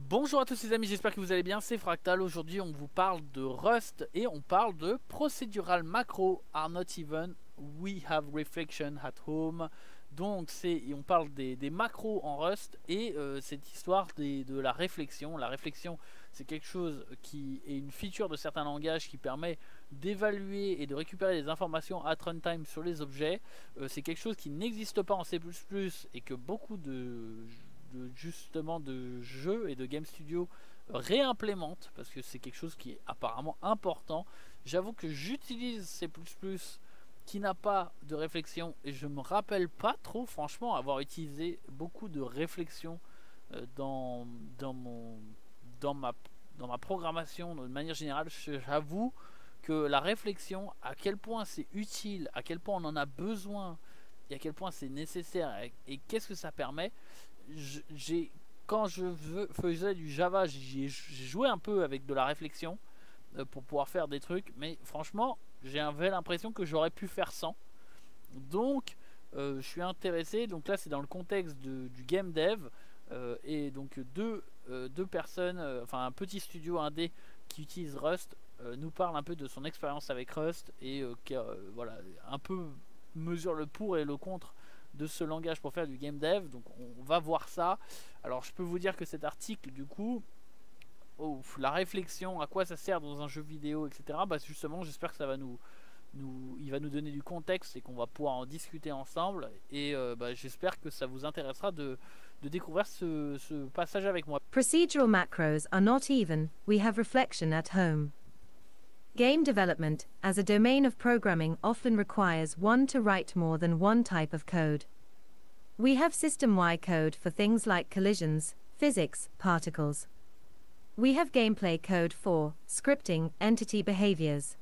Bonjour à tous les amis, j'espère que vous allez bien, c'est Fractal. Aujourd'hui on vous parle de Rust et on parle de Procedural Macro are not even, we have reflection at home. Donc on parle des macros en Rust et cette histoire de la réflexion. La réflexion, c'est quelque chose qui est une feature de certains langages qui permet d'évaluer et de récupérer des informations at runtime sur les objets. C'est quelque chose qui n'existe pas en C++ et que beaucoup justement de jeux et de game studio réimplémentent parce que c'est quelque chose qui est apparemment important. J'avoue que j'utilise C++ qui n'a pas de réflexion et je me rappelle pas trop franchement avoir utilisé beaucoup de réflexion dans ma programmation de manière générale. J'avoue que la réflexion, à quel point c'est utile, à quel point on en a besoin et à quel point c'est nécessaire et qu'est-ce que ça permet. Quand je faisais du Java, j'ai joué un peu avec de la réflexion pour pouvoir faire des trucs, mais franchement j'avais l'impression que j'aurais pu faire sans. Donc je suis intéressé. Donc là c'est dans le contexte du game dev et donc deux personnes, enfin un petit studio indé qui utilise Rust nous parle un peu de son expérience avec Rust et voilà, un peu mesure le pour et le contre de ce langage pour faire du game dev. Donc on va voir ça. Alors je peux vous dire que cet article du coup, la réflexion, à quoi ça sert dans un jeu vidéo, etc. Bah justement j'espère que ça va il va nous donner du contexte et qu'on va pouvoir en discuter ensemble. Et j'espère que ça vous intéressera de découvrir ce passage avec moi. Procedural macros are not even, we have reflection at home. Game development, as a domain of programming, often requires one to write more than one type of code. We have system-wide code for things like collisions, physics, particles. We have gameplay code for scripting, entity behaviors.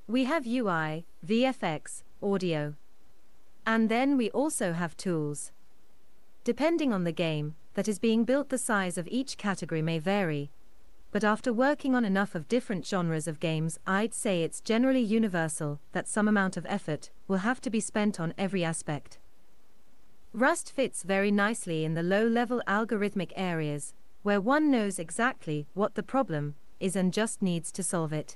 We have UI, VFX, audio. And then we also have tools. Depending on the game that is being built, the size of each category may vary. But after working on enough of different genres of games, I'd say it's generally universal that some amount of effort will have to be spent on every aspect. Rust fits very nicely in the low-level algorithmic areas, where one knows exactly what the problem is and just needs to solve it.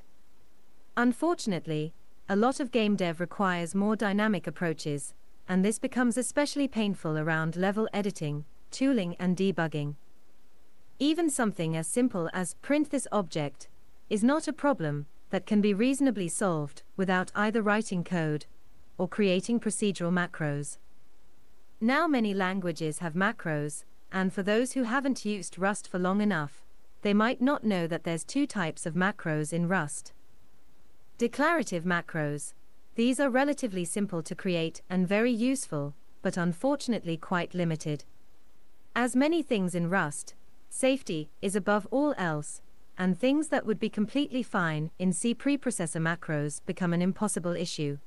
Unfortunately, a lot of game dev requires more dynamic approaches, and this becomes especially painful around level editing, tooling and debugging. Even something as simple as print this object is not a problem that can be reasonably solved without either writing code or creating procedural macros. Now many languages have macros, and for those who haven't used Rust for long enough, they might not know that there's two types of macros in Rust. Declarative macros. These are relatively simple to create and very useful, but unfortunately quite limited. As many things in Rust, safety is above all else, and things that would be completely fine in C preprocessor macros become an impossible issue.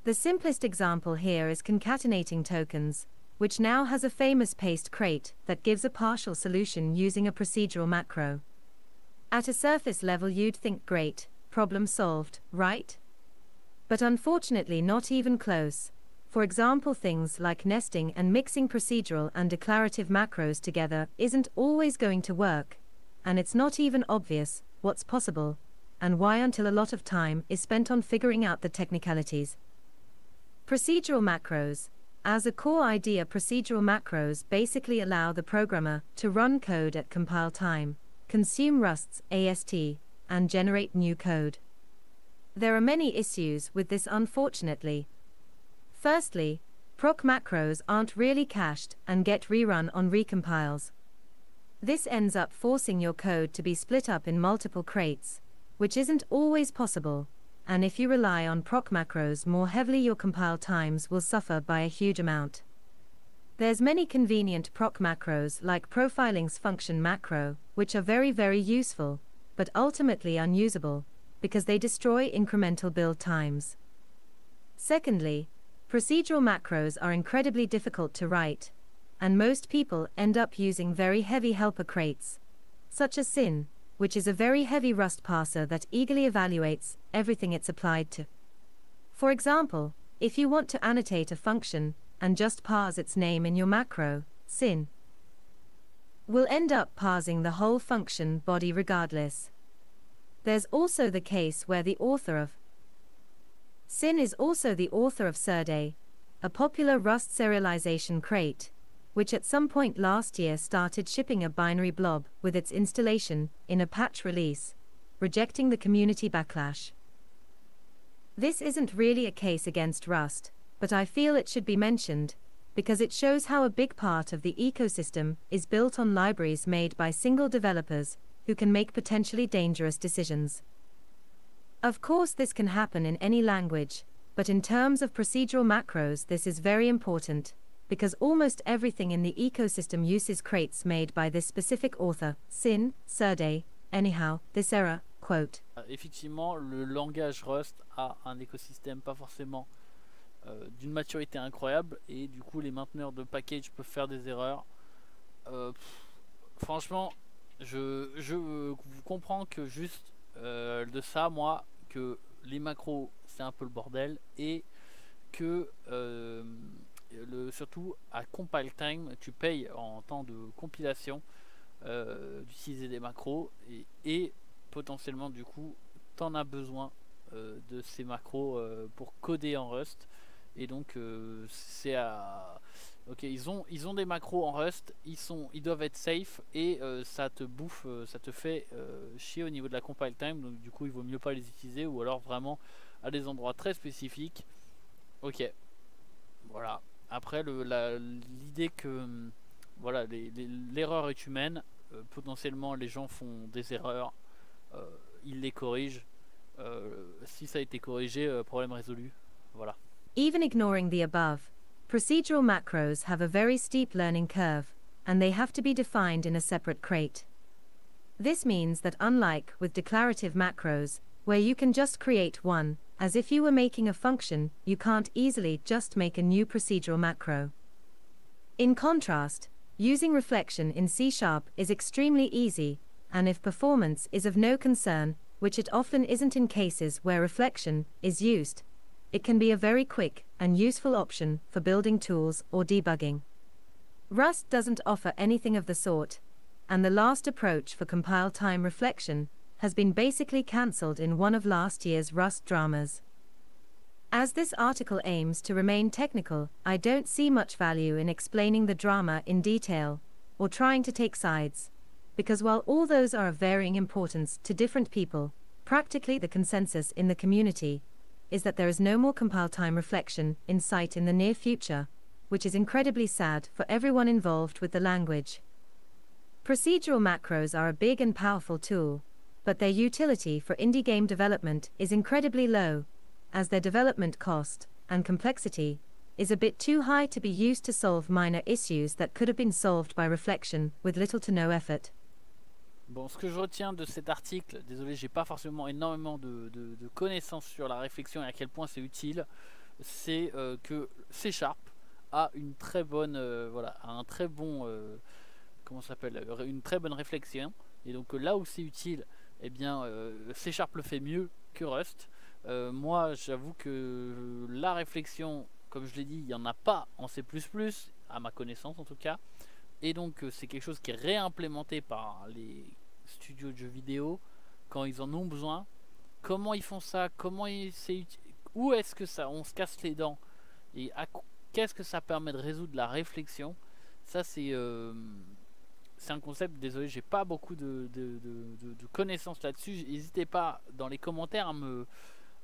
The simplest example here is concatenating tokens, which now has a famous paste crate that gives a partial solution using a procedural macro. At a surface level you'd think great, problem solved, right? But unfortunately not even close. For example, things like nesting and mixing procedural and declarative macros together isn't always going to work, and it's not even obvious what's possible, and why until a lot of time is spent on figuring out the technicalities. Procedural macros. As a core idea, procedural macros basically allow the programmer to run code at compile time, consume Rust's AST, and generate new code. There are many issues with this, unfortunately. Firstly, proc macros aren't really cached and get rerun on recompiles. This ends up forcing your code to be split up in multiple crates, which isn't always possible, and if you rely on proc macros more heavily, your compile times will suffer by a huge amount. There's many convenient proc macros like profiling's function macro, which are very useful, but ultimately unusable, because they destroy incremental build times. Secondly, procedural macros are incredibly difficult to write, and most people end up using very heavy helper crates, such as Sin, which is a very heavy Rust parser that eagerly evaluates everything it's applied to. For example, if you want to annotate a function and just parse its name in your macro, Sin, will end up parsing the whole function body regardless. There's also the case where the author of Sin is also the author of Serde, a popular Rust serialization crate, which at some point last year started shipping a binary blob with its installation in a patch release, rejecting the community backlash. This isn't really a case against Rust, but I feel it should be mentioned, because it shows how a big part of the ecosystem is built on libraries made by single developers who can make potentially dangerous decisions. Of course, this can happen in any language, but in terms of procedural macros, this is very important, because almost everything in the ecosystem uses crates made by this specific author, Sin, Serde, anyhow, this error, quote. Effectivement, le langage Rust a un écosystème pas forcément d'une maturité incroyable, et du coup les mainteneurs de package peuvent faire des erreurs. Franchement, je comprends que juste de ça, moi, que les macros c'est un peu le bordel, et que surtout à compile time tu payes en temps de compilation d'utiliser des macros, et potentiellement du coup t'en as besoin de ces macros pour coder en Rust. Et donc c'est à... Ok, ils ont des macros en Rust, ils doivent être safe, et ça te bouffe, ça te fait chier au niveau de la compile time, donc du coup il vaut mieux pas les utiliser, ou alors vraiment à des endroits très spécifiques. Ok, voilà. Après l'idée que voilà, l'erreur est humaine, potentiellement les gens font des erreurs, ils les corrigent, si ça a été corrigé, problème résolu, voilà. Even ignoring the above, procedural macros have a very steep learning curve, and they have to be defined in a separate crate. This means that unlike with declarative macros, where you can just create one, as if you were making a function, you can't easily just make a new procedural macro. In contrast, using reflection in C# is extremely easy, and if performance is of no concern, which it often isn't in cases where reflection is used, it can be a very quick and useful option for building tools or debugging. Rust doesn't offer anything of the sort, and the last approach for compile time reflection has been basically cancelled in one of last year's Rust dramas. As this article aims to remain technical, I don't see much value in explaining the drama in detail, or trying to take sides, because while all those are of varying importance to different people, practically the consensus in the community is that there is no more compile time reflection in sight in the near future, which is incredibly sad for everyone involved with the language. Procedural macros are a big and powerful tool, but their utility for indie game development is incredibly low, as their development cost and complexity is a bit too high to be used to solve minor issues that could have been solved by reflection with little to no effort. Bon, ce que je retiens de cet article, désolé, j'ai pas forcément énormément de connaissances sur la réflexion et à quel point c'est utile, c'est que C# a une très bonne, voilà, un très bon, comment ça s'appelle, une très bonne réflexion, et donc là où c'est utile, eh bien, C# le fait mieux que Rust. Moi, j'avoue que la réflexion, comme je l'ai dit, il n'y en a pas en C++, à ma connaissance en tout cas. Et donc c'est quelque chose qui est réimplémenté par les studios de jeux vidéo quand ils en ont besoin. Comment ils font ça? Où est-ce que ça, on se casse les dents? Et qu'est-ce que ça permet de résoudre la réflexion? Ça c'est un concept, désolé, j'ai pas beaucoup de connaissances là-dessus. N'hésitez pas dans les commentaires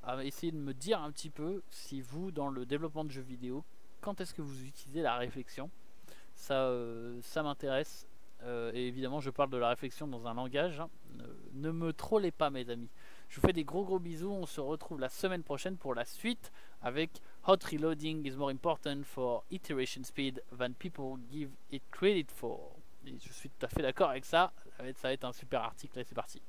à essayer de me dire un petit peu si vous, dans le développement de jeux vidéo, quand est-ce que vous utilisez la réflexion? Ça m'intéresse, et évidemment je parle de la réflexion dans un langage, hein. Ne me trollez pas mes amis. Je vous fais des gros bisous, on se retrouve la semaine prochaine pour la suite avec Hot Reloading is more important for iteration speed than people give it credit for. Et je suis tout à fait d'accord avec ça, ça va être un super article, et c'est parti.